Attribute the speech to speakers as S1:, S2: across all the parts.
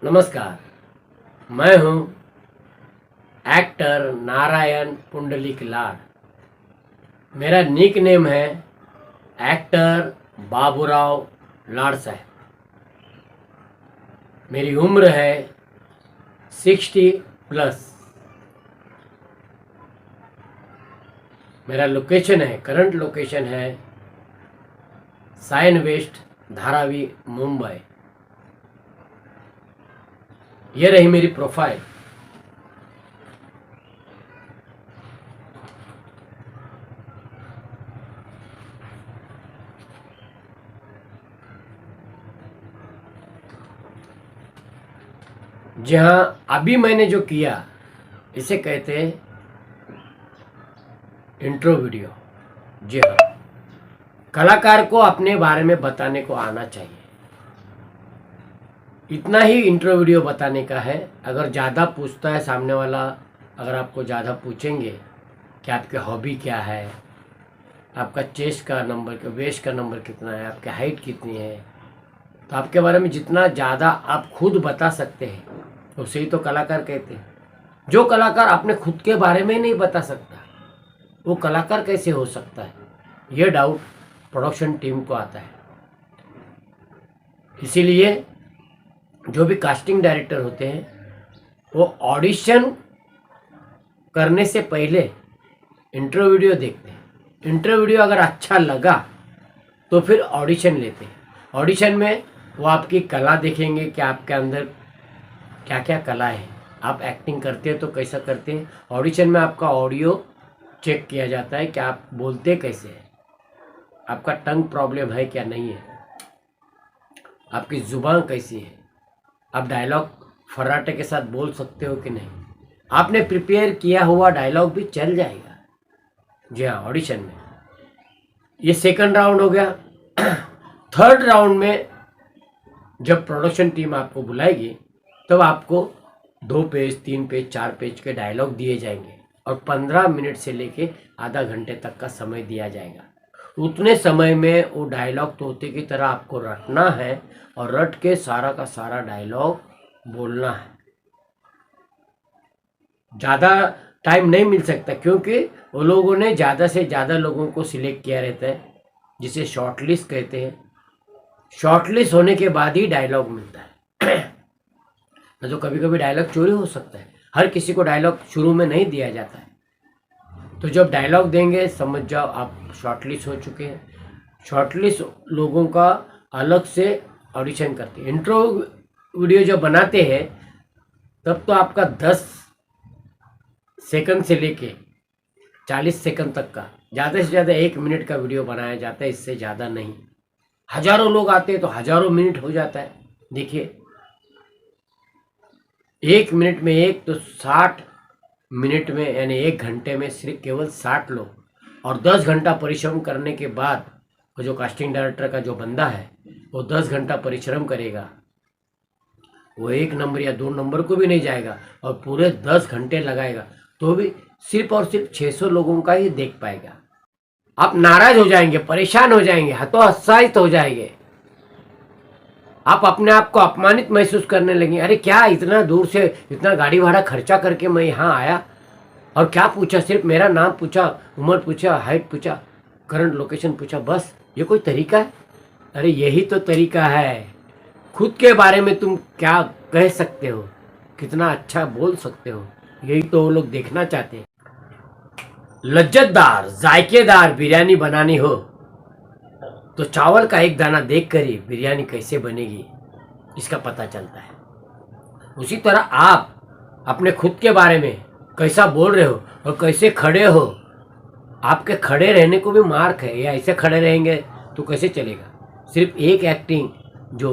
S1: नमस्कार। मैं हूं एक्टर नारायण पुंडलिक लाड। मेरा निक नेम है एक्टर बाबूराव लाड साहब। मेरी उम्र है 60+। मेरा लोकेशन है, करंट लोकेशन है साइन वेस्ट, धारावी, मुंबई। ये रही मेरी प्रोफाइल। जी हाँ, अभी मैंने जो किया इसे कहते हैं इंट्रो वीडियो। जी हाँ, कलाकार को अपने बारे में बताने को आना चाहिए। इतना ही इंट्रो वीडियो बताने का है। अगर ज़्यादा पूछता है सामने वाला, अगर आपको ज़्यादा पूछेंगे कि आपके हॉबी क्या है, आपका चेस्ट का नंबर, वेस्ट का नंबर कितना है, आपकी हाइट कितनी है, तो आपके बारे में जितना ज़्यादा आप खुद बता सकते हैं उसे ही तो कलाकार कहते हैं। जो कलाकार अपने खुद के बारे में नहीं बता सकता वो कलाकार कैसे हो सकता है, ये डाउट प्रोडक्शन टीम को आता है। इसीलिए जो भी कास्टिंग डायरेक्टर होते हैं वो ऑडिशन करने से पहले इंट्रो वीडियो देखते हैं। इंट्रो वीडियो अगर अच्छा लगा तो फिर ऑडिशन लेते हैं। ऑडिशन में वो आपकी कला देखेंगे कि आपके अंदर क्या क्या कला है, आप एक्टिंग करते हैं तो कैसा करते हैं। ऑडिशन में आपका ऑडियो चेक किया जाता है कि आप बोलते कैसे हैं, आपका टंग प्रॉब्लम है क्या नहीं है, आपकी ज़ुबान कैसी है, आप डायलॉग फर्राटे के साथ बोल सकते हो कि नहीं, आपने प्रिपेयर किया हुआ डायलॉग भी चल जाएगा। जी हाँ, ऑडिशन में ये सेकंड राउंड हो गया। थर्ड राउंड में जब प्रोडक्शन टीम आपको बुलाएगी तब आपको 2 पेज, 3 पेज, 4 पेज के डायलॉग दिए जाएंगे और 15 मिनट से लेके आधा घंटे तक का समय दिया जाएगा। उतने समय में वो डायलॉग तोते की तरह आपको रटना है और रट के सारा का सारा डायलॉग बोलना है। ज़्यादा टाइम नहीं मिल सकता क्योंकि वो लोगों ने ज़्यादा से ज़्यादा लोगों को सिलेक्ट किया रहता है, जिसे शॉर्टलिस्ट कहते हैं। शॉर्टलिस्ट होने के बाद ही डायलॉग मिलता है। तो कभी कभी डायलॉग चोरी हो सकता है, हर किसी को डायलॉग शुरू में नहीं दिया जाता है। तो जब डायलॉग देंगे समझ जाओ आप शॉर्टलिस्ट हो चुके हैं। शॉर्टलिस्ट लोगों का अलग से ऑडिशन करते हैं। इंट्रो वीडियो जब बनाते हैं तब तो आपका 10 सेकंड से लेके 40 सेकंड तक का, ज़्यादा से ज़्यादा 1 मिनट का वीडियो बनाया जाता है, इससे ज़्यादा नहीं। हज़ारों लोग आते हैं तो हज़ारों मिनट हो जाता है। देखिए 1 मिनट में एक तो 60 मिनट में, यानी 1 घंटे में सिर्फ केवल 60 लोग। और 10 घंटा परिश्रम करने के बाद वो जो कास्टिंग डायरेक्टर का जो बंदा है वो 10 घंटा परिश्रम करेगा, वो 1 नंबर या 2 नंबर को भी नहीं जाएगा और पूरे 10 घंटे लगाएगा तो भी सिर्फ और सिर्फ 600 लोगों का ही देख पाएगा। आप नाराज हो जाएंगे, परेशान हो जाएंगे, हतोत्साहित हो जाएंगे, आप अपने आप को अपमानित महसूस करने लगे। अरे क्या इतना दूर से इतना गाड़ी भाड़ा खर्चा करके मैं यहाँ आया और क्या पूछा, सिर्फ मेरा नाम पूछा, उम्र पूछा, हाइट पूछा, करंट लोकेशन पूछा, बस ये कोई तरीका है? अरे यही तो तरीका है। खुद के बारे में तुम क्या कह सकते हो, कितना अच्छा बोल सकते हो, यही तो वो लोग देखना चाहते हैं। लज्जतदार जायकेदार बिरयानी बनानी हो तो चावल का एक दाना देखकर ही बिरयानी कैसे बनेगी इसका पता चलता है। उसी तरह आप अपने खुद के बारे में कैसा बोल रहे हो और कैसे खड़े हो, आपके खड़े रहने को भी मार्क है। या ऐसे खड़े रहेंगे तो कैसे चलेगा। सिर्फ एक एक्टिंग जो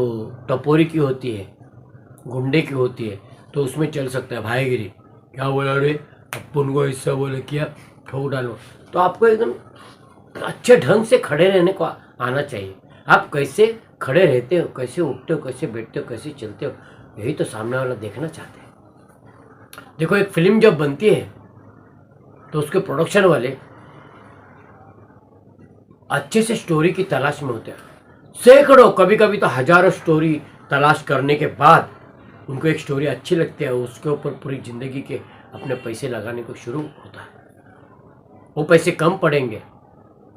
S1: टपोरी की होती है, गुंडे की होती है, तो उसमें चल सकता है भाईगिरी, क्या बोला रे, अपन को ऐसा बोले, किया ठोक डालो। तो आपको एकदम अच्छे ढंग से खड़े रहने को आना चाहिए। आप कैसे खड़े रहते हो, कैसे उठते हो, कैसे बैठते हो, कैसे चलते हो, यही तो सामने वाला देखना चाहते हैं। देखो एक फिल्म जब बनती है तो उसके प्रोडक्शन वाले अच्छे से स्टोरी की तलाश में होते हैं। सैकड़ों, कभी कभी तो हजारों स्टोरी तलाश करने के बाद उनको एक स्टोरी अच्छी लगती है, उसके ऊपर पूरी ज़िंदगी के अपने पैसे लगाने को शुरू होता है। वो पैसे कम पड़ेंगे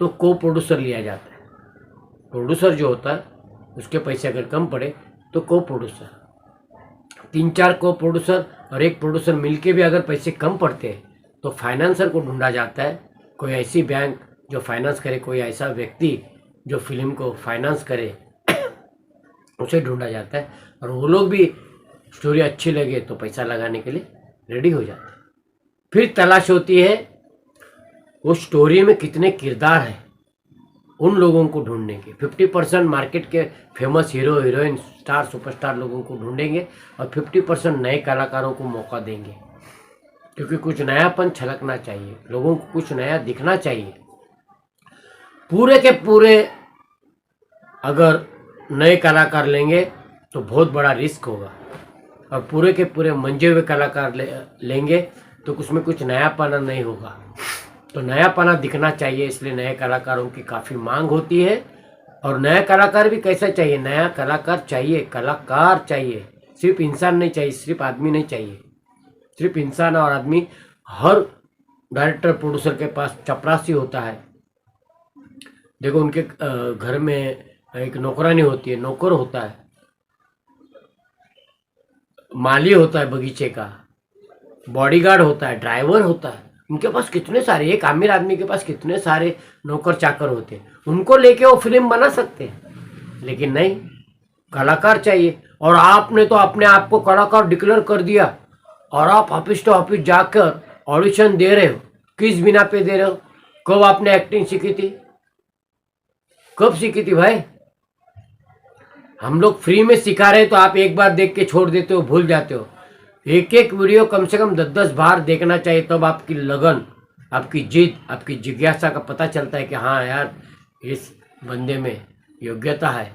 S1: तो को प्रोड्यूसर लिया जाता है। प्रोड्यूसर जो होता है उसके पैसे अगर कम पड़े तो को प्रोड्यूसर, 3-4 को प्रोड्यूसर और एक प्रोड्यूसर मिलके भी अगर पैसे कम पड़ते हैं तो फाइनेंसर को ढूंढा जाता है। कोई ऐसी बैंक जो फाइनेंस करे, कोई ऐसा व्यक्ति जो फिल्म को फाइनेंस करे उसे ढूंढा जाता है। और वो लोग भी स्टोरी अच्छी लगे तो पैसा लगाने के लिए रेडी हो जाते हैं। फिर तलाश होती है वो स्टोरी में कितने किरदार हैं उन लोगों को ढूंढने की। 50% मार्केट के famous hero heroine star superstar लोगों को ढूंढेंगे और 50% नए कलाकारों को मौका देंगे, क्योंकि कुछ नयापन छलकना चाहिए, लोगों को कुछ नया दिखना चाहिए। पूरे के पूरे अगर नए कलाकार लेंगे तो बहुत बड़ा रिस्क होगा, और पूरे के पूरे मंजे हुए कलाकार लेंगे तो उसमें कुछ नयापना नहीं होगा। तो नयापना दिखना चाहिए, इसलिए नए कलाकारों की काफ़ी मांग होती है। और नया कलाकार भी कैसा चाहिए? नया कलाकार चाहिए, कलाकार चाहिए, सिर्फ इंसान नहीं चाहिए, सिर्फ आदमी नहीं चाहिए। सिर्फ इंसान और आदमी हर डायरेक्टर प्रोड्यूसर के पास चपरासी होता है। देखो उनके घर में एक नौकरानी होती है, नौकर होता है, माली होता है बगीचे का, बॉडीगार्ड होता है, ड्राइवर होता है। उनके पास कितने सारे, एक अमीर आदमी के पास कितने सारे नौकर चाकर होते हैं। उनको लेके वो फिल्म बना सकते हैं, लेकिन नहीं, कलाकार चाहिए। और आपने तो अपने आप को कलाकार डिक्लेयर कर दिया और आप ऑफिस टू ऑफिस जाकर ऑडिशन दे रहे हो। किस बिना पे दे रहे हो? कब आपने एक्टिंग सीखी थी? कब सीखी थी भाई? हम लोग फ्री में सिखा रहे तो आप एक बार देख के छोड़ देते हो, भूल जाते हो। एक एक वीडियो कम से कम 10-10 बार देखना चाहिए, तब आपकी लगन, आपकी जिद, आपकी जिज्ञासा का पता चलता है कि हाँ यार इस बंदे में योग्यता है,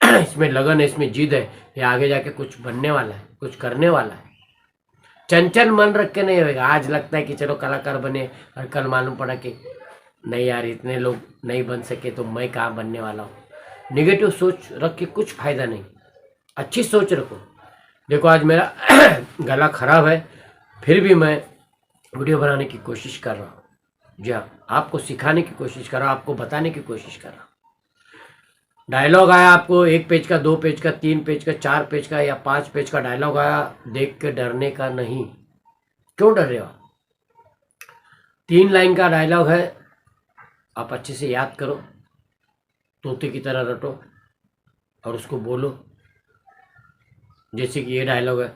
S1: इसमें लगन है, इसमें जिद है, ये आगे जाके कुछ बनने वाला है, कुछ करने वाला है। चंचल मन रख के नहीं होगा। आज लगता है कि चलो कलाकार बने और कल मालूम पड़ा कि नहीं यार इतने लोग नहीं बन सके तो मैं कहाँ बनने वाला हूँ। निगेटिव सोच रख के कुछ फायदा नहीं, अच्छी सोच रखो। देखो आज मेरा गला खराब है, फिर भी मैं वीडियो बनाने की कोशिश कर रहा हूँ। जी हाँ, आपको सिखाने की कोशिश कर रहा हूँ, आपको बताने की कोशिश कर रहा हूँ। डायलॉग आया आपको 1 पेज का, 2 पेज का, 3 पेज का, 4 पेज का या 5 पेज का डायलॉग आया, देख के डरने का नहीं। क्यों डर रहे हो? 3 लाइन का डायलॉग है, आप अच्छे से याद करो, तोते की तरह रटो और उसको बोलो। जैसे कि ये डायलॉग है,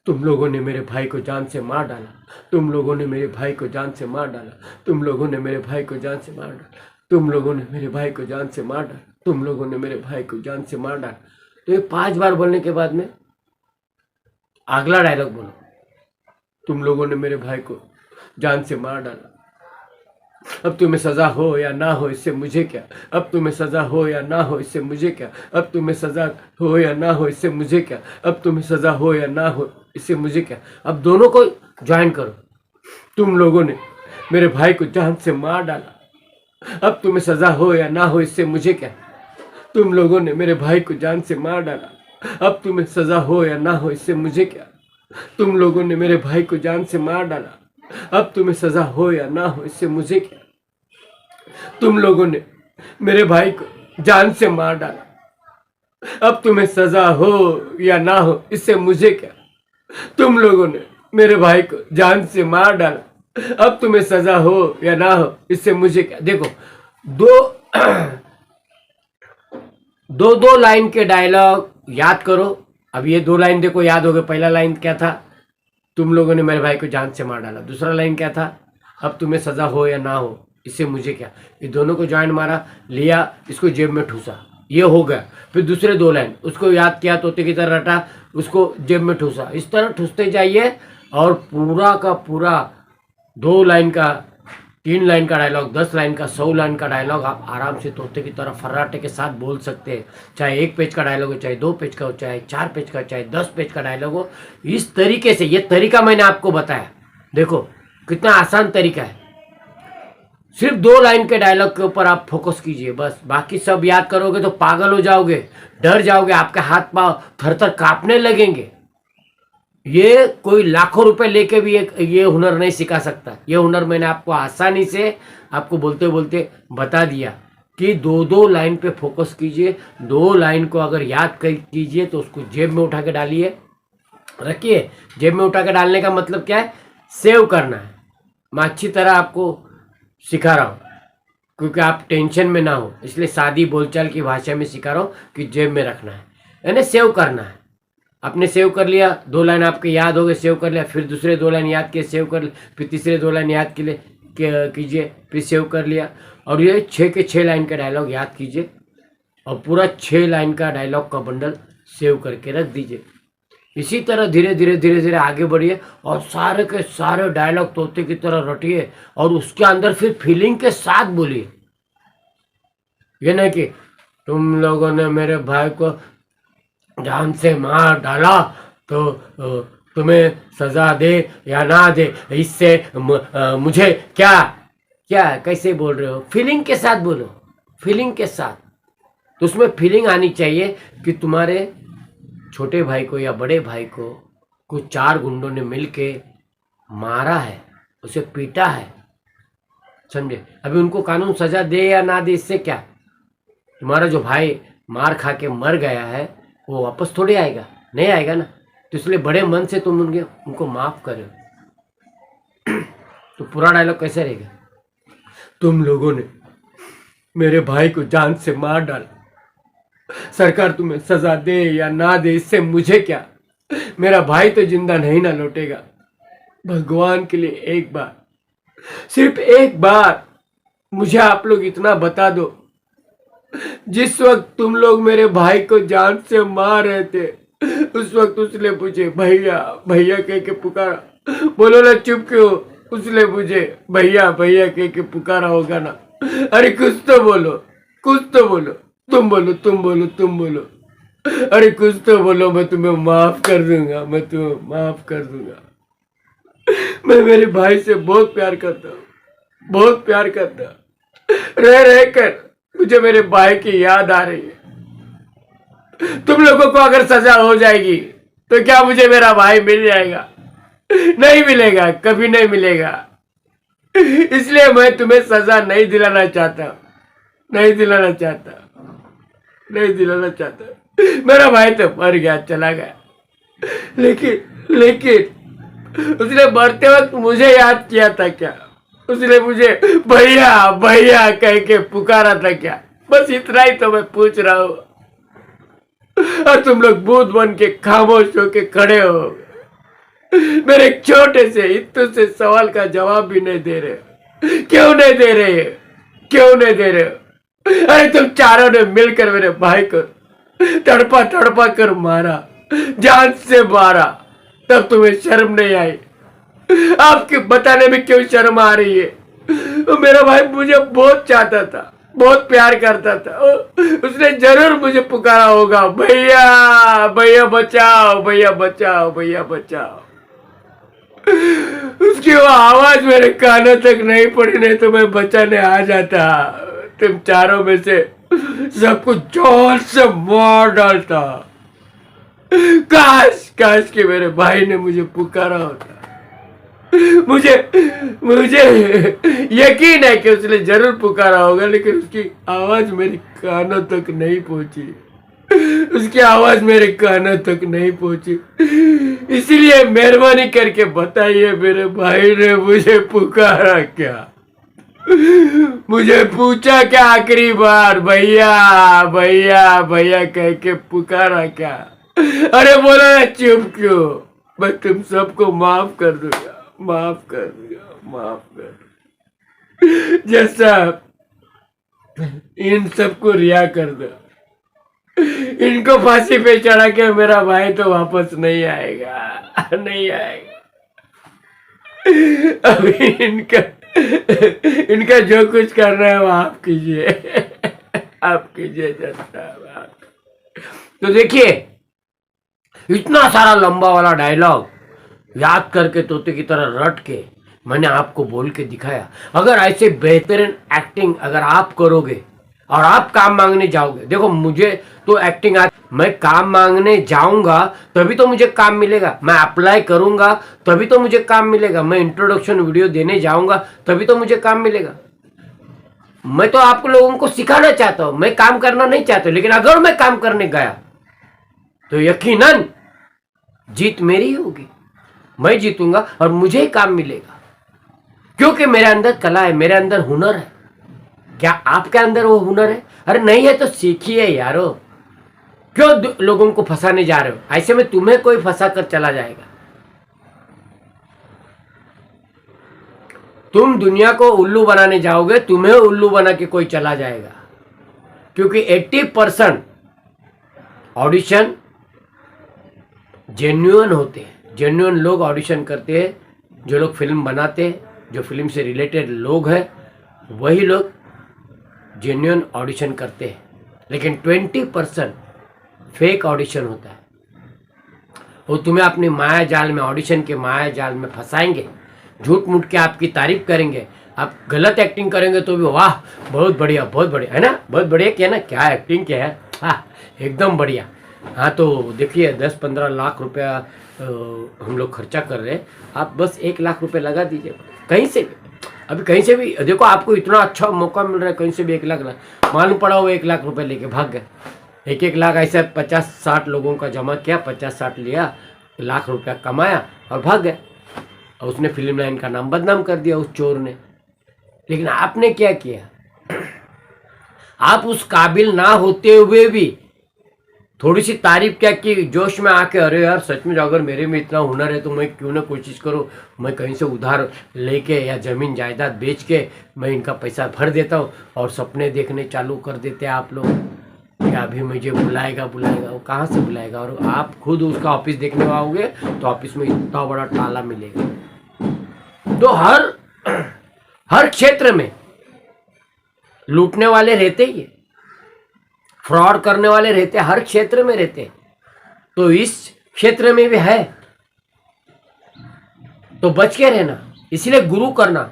S1: तुम लोगों ने मेरे भाई को जान से मार डाला, तुम लोगों ने मेरे भाई को जान से मार डाला, तुम लोगों ने मेरे भाई को जान से मार डाला, तुम लोगों ने मेरे भाई को जान से मार डाला, तुम लोगों ने मेरे भाई को जान से मार डाला। तो ये 5 बार बोलने के बाद में अगला डायलॉग बोलो, तुम लोगों ने मेरे भाई को जान से मार डाला, अब तुम्हें सजा हो या ना हो इससे मुझे क्या, अब तुम्हें सजा हो या ना हो इससे मुझे क्या, अब तुम्हें सजा हो या ना हो इससे मुझे क्या, अब तुम्हें सजा हो या ना हो इससे मुझे क्या। अब दोनों को ज्वाइन करो, तुम लोगों ने मेरे भाई को जान से मार डाला, अब तुम्हें सजा हो या ना हो इससे मुझे क्या, तुम लोगों ने मेरे भाई को जान से मार डाला, अब तुम्हें सजा हो या ना हो इससे मुझे क्या, तुम लोगों ने मेरे भाई को जान से मार डाला, अब तुम्हें सजा हो या ना हो इससे मुझे क्या, तुम लोगों ने मेरे भाई को जान से मार डाला, अब तुम्हें सजा हो या ना हो इससे मुझे क्या, तुम लोगों ने मेरे भाई को जान से मार डाला, अब तुम्हें सजा हो या ना हो इससे मुझे क्या। देखो दो लाइन के डायलॉग याद करो। अब ये 2 लाइन देखो, याद हो गए। पहला लाइन क्या था? तुम लोगों ने मेरे भाई को जान से मार डाला। दूसरा लाइन क्या था? अब तुम्हें सजा हो या ना हो इससे मुझे क्या। ये दोनों को ज्वाइन मारा, लिया, इसको जेब में ठूसा, ये हो गया। फिर दूसरे 2 लाइन उसको याद किया, तोते की तरह रटा, उसको जेब में ठूसा। इस तरह ठूसते जाइए और पूरा का पूरा 2 लाइन का, 3 लाइन का डायलॉग, 10 लाइन का, 100 लाइन का डायलॉग आप आराम से तोते की तरह फर्राटे के साथ बोल सकते हैं। चाहे 1 पेज का डायलॉग हो, चाहे 2 पेज का हो, चाहे 4 पेज का, चाहे 10 पेज का डायलॉग हो। इस तरीके से, ये तरीका मैंने आपको बताया, देखो कितना आसान तरीका है। सिर्फ 2 लाइन के डायलॉग के ऊपर आप फोकस कीजिए बस। बाकी सब याद करोगे तो पागल हो जाओगे, डर जाओगे, आपके हाथ पांव थर थर कांपने लगेंगे। ये कोई लाखों रुपए लेके भी ये हुनर नहीं सिखा सकता। ये हुनर मैंने आपको आसानी से आपको बोलते बोलते बता दिया कि दो दो लाइन पे फोकस कीजिए। दो लाइन को अगर याद कीजिए तो उसको जेब में उठा के डालिए, रखिए। जेब में उठा के डालने का मतलब क्या है? सेव करना है। मैं अच्छी तरह आपको सिखा रहा हूँ क्योंकि आप टेंशन में ना हो, इसलिए सादी बोलचाल की भाषा में सिखा रहा हूँ कि जेब में रखना है, यानी सेव करना है। आपने सेव कर लिया, दो लाइन आपके याद हो गए, सेव कर लिया, फिर दूसरे दो लाइन याद किए, सेव कर लिया, फिर तीसरे दो लाइन याद कीजिए, फिर सेव कर लिया। और ये 6 के 6 लाइन का डायलॉग याद कीजिए और पूरा 6 लाइन का डायलॉग का बंडल सेव करके रख दीजिए। इसी तरह धीरे धीरे आगे बढ़िए और सारे के सारे डायलॉग तोते की तरह रटिए और उसके अंदर फिर फीलिंग के साथ बोलिए। ये नहीं कि तुम लोगों ने मेरे भाई को जान से मार डाला तो तुम्हें सजा दे या ना दे, इससे मुझे क्या कैसे बोल रहे हो? फीलिंग के साथ बोलो, फीलिंग के साथ। तो उसमें फीलिंग आनी चाहिए कि तुम्हारे छोटे भाई को या बड़े भाई को कुछ 4 गुंडों ने मिलके मारा है, उसे पीटा है, समझे? अभी उनको कानून सजा दे या ना दे, इससे क्या? तुम्हारा जो भाई मार खा के मर गया है वो वापस थोड़ी आएगा, नहीं आएगा ना। तो इसलिए बड़े मन से तुम उनको माफ करो। तो पूरा डायलॉग कैसे रहेगा? तुम लोगों ने मेरे भाई को जान से मार डाला, सरकार तुम्हें सजा दे या ना दे, इससे मुझे क्या? मेरा भाई तो जिंदा नहीं ना लौटेगा। भगवान के लिए एक बार, सिर्फ एक बार मुझे आप लोग इतना बता दो, जिस वक्त तुम लोग मेरे भाई को जान से मार रहे थे उस वक्त उसने मुझे भैया भैया कह के पुकारा। बोलो ना चुप क्यों? उसने मुझे भैया भैया कह के पुकारा होगा ना। अरे कुछ तो बोलो, कुछ तो बोलो, तुम बोलो, तुम बोलो, तुम बोलो। अरे कुछ तो बोलो, मैं तुम्हें माफ कर दूंगा, मैं तुम्हें माफ कर दूंगा। मैं मेरे भाई से बहुत प्यार करता हूँ, बहुत प्यार करता हूँ। रह कर मुझे मेरे भाई की याद आ रही है। तुम लोगों को अगर सजा हो जाएगी तो क्या मुझे मेरा भाई मिल जाएगा? नहीं मिलेगा, कभी नहीं मिलेगा। इसलिए मैं तुम्हें सजा नहीं दिलाना चाहता, नहीं दिलाना चाहता, नहीं दिलाना चाहता। मेरा भाई तो मर गया, चला गया, लेकिन उसने मरते वक्त मुझे याद किया था क्या? उसने मुझे भैया भैया कह के पुकारा था क्या? बस इतना ही तो मैं पूछ रहा हूँ। और तुम लोग भूत बन के खामोश होके खड़े हो, मेरे एक छोटे से इतने से सवाल का जवाब भी नहीं दे रहे। क्यों नहीं दे रहे? क्यों नहीं दे रहे? अरे तुम चारों ने मिलकर मेरे भाई को तड़पा तड़पा कर मारा, जान से मारा, तब तुम्हें शर्म नहीं आई? आपके बताने में क्यों शर्म आ रही है? मेरा भाई मुझे बहुत चाहता था, बहुत प्यार करता था। उसने जरूर मुझे पुकारा होगा, भैया भैया बचाओ, भैया बचाओ, भैया बचाओ। उसकी वो आवाज मेरे कानों तक नहीं पड़ी, नहीं तो मैं बचाने आ जाता। तुम चारों में से सबको जोर से मार डालता। काश काश कि मेरे भाई ने मुझे पुकारा होता। मुझे यकीन है कि उसने जरूर पुकारा होगा, लेकिन उसकी आवाज मेरे कानों तक नहीं पहुंची। उसकी आवाज मेरे कानों तक नहीं पहुंची। इसलिए मेहरबानी करके बताइए, मेरे भाई ने मुझे पुकारा क्या? मुझे पूछा क्या आखिरी बार? भैया भैया भैया कह के पुकारा क्या? अरे बोला ना चुप क्यों? मैं तुम सबको माफ कर दूंगा, माफ कर दूंगा, माफ कर। जैसा इन सबको रिहा कर दो, इनको फांसी पे चढ़ा के मेरा भाई तो वापस नहीं आएगा, नहीं आएगा। अभी इनका जो कुछ करना है वो आप कीजिए, आप कीजिए जनता। तो देखिए, इतना सारा लंबा वाला डायलॉग याद करके तोते की तरह रट के मैंने आपको बोल के दिखाया। अगर ऐसे बेहतरीन एक्टिंग अगर आप करोगे और आप काम मांगने जाओगे। देखो मुझे तो एक्टिंग मैं काम मांगने जाऊंगा तभी तो मुझे काम मिलेगा, मैं अप्लाई करूंगा तभी तो मुझे काम मिलेगा, मैं इंट्रोडक्शन वीडियो देने जाऊंगा तभी तो मुझे काम मिलेगा। मैं तो आप लोगों को सिखाना चाहता हूं, मैं काम करना नहीं चाहता, लेकिन अगर मैं काम करने गया तो यकीनन जीत मेरी होगी, मैं जीतूंगा और मुझे ही काम मिलेगा, क्योंकि मेरे अंदर कला है, मेरे अंदर हुनर है। क्या आपके अंदर वो हुनर है? अरे नहीं है तो सीखिए यारो, क्यों लोगों को फंसाने जा रहे हो? ऐसे में तुम्हें कोई फंसा कर चला जाएगा। तुम दुनिया को उल्लू बनाने जाओगे, तुम्हें उल्लू बना के कोई चला जाएगा, क्योंकि 80% ऑडिशन जेन्युइन होते हैं। जेन्युइन लोग ऑडिशन करते हैं, जो लोग फिल्म बनाते हैं, जो फिल्म से रिलेटेड लोग हैं, वही लोग जेन्युइन ऑडिशन करते हैं। लेकिन 20% फेक ऑडिशन होता है। वो तुम्हें अपनी माया जाल में, ऑडिशन के माया जाल में फंसाएंगे, झूठ मूठ के आपकी तारीफ करेंगे, आप गलत एक्टिंग करेंगे तो भी वाह बहुत बढ़िया है ना, बहुत बढ़िया किया ना, क्या एक्टिंग किया है, हाँ एकदम बढ़िया। हाँ तो देखिए 10-15 लाख रुपया हम लोग खर्चा कर रहे हैं, आप बस 1 लाख रुपए लगा दीजिए कहीं से भी। अभी कहीं से भी देखो, आपको इतना अच्छा मौका मिल रहा है, कहीं से भी 1 लाख मालूम पड़ा, वो 1 लाख रुपए लेके भाग गए। 1-1 लाख ऐसे 50-60 लोगों का जमा किया, 50-60 लिया, लाख रुपया कमाया और भाग गए, और उसने फिल्म लाइन का नाम बदनाम कर दिया उस चोर ने। लेकिन आपने क्या किया? आप उस काबिल ना होते हुए भी थोड़ी सी तारीफ क्या की, जोश में आके, अरे यार सच में अगर मेरे में इतना हुनर है तो मैं क्यों ना कोशिश करूं, मैं कहीं से उधार लेके या जमीन जायदाद बेच के मैं इनका पैसा भर देता हूं, और सपने देखने चालू कर देते हैं आप लोग कि अभी मुझे बुलाएगा। वो कहाँ से बुलाएगा? और आप खुद उसका ऑफिस देखने आओगे तो ऑफिस में इतना बड़ा ताला मिलेगा। तो हर क्षेत्र में लूटने वाले रहते ही, फ्रॉड करने वाले रहते, हर क्षेत्र में रहते, तो इस क्षेत्र में भी है, तो बच के रहना। इसलिए गुरु करना,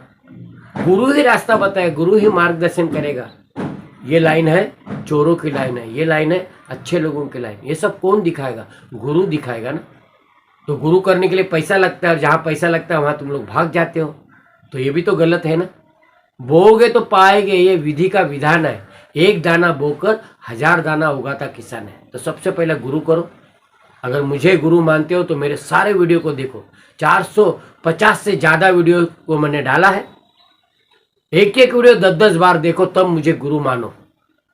S1: गुरु ही रास्ता बताए, गुरु ही मार्गदर्शन करेगा। ये लाइन है चोरों की लाइन है, ये लाइन है अच्छे लोगों की लाइन, ये सब कौन दिखाएगा? गुरु दिखाएगा ना। तो गुरु करने के लिए पैसा लगता है, और जहाँ पैसा लगता है वहाँ तुम लोग भाग जाते हो, तो ये भी तो गलत है ना। बोओगे तो पाएंगे, ये विधि का विधान है। 1 दाना बोकर 1000 दाना उगाता किसान है। तो सबसे पहले गुरु करो। अगर मुझे गुरु मानते हो तो मेरे सारे वीडियो को देखो, 450 से ज़्यादा वीडियो को मैंने डाला है, एक वीडियो 10-10 बार देखो, तब मुझे गुरु मानो,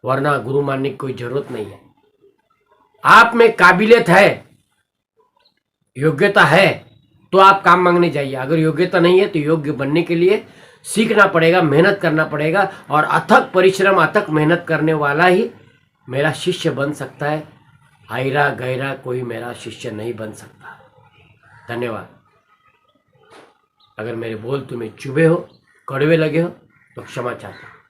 S1: वरना गुरु मानने की कोई जरूरत नहीं है। आप में काबिलियत है, योग्यता है, तो आप काम मांगने जाइए। अगर योग्यता नहीं है तो योग्य बनने के लिए सीखना पड़ेगा, मेहनत करना पड़ेगा, और अथक परिश्रम, अथक मेहनत करने वाला ही मेरा शिष्य बन सकता है। आयरा गहरा कोई मेरा शिष्य नहीं बन सकता। धन्यवाद। अगर मेरे बोल तुम्हें चुभे हो, कड़वे लगे हो तो क्षमा चाहता हूँ।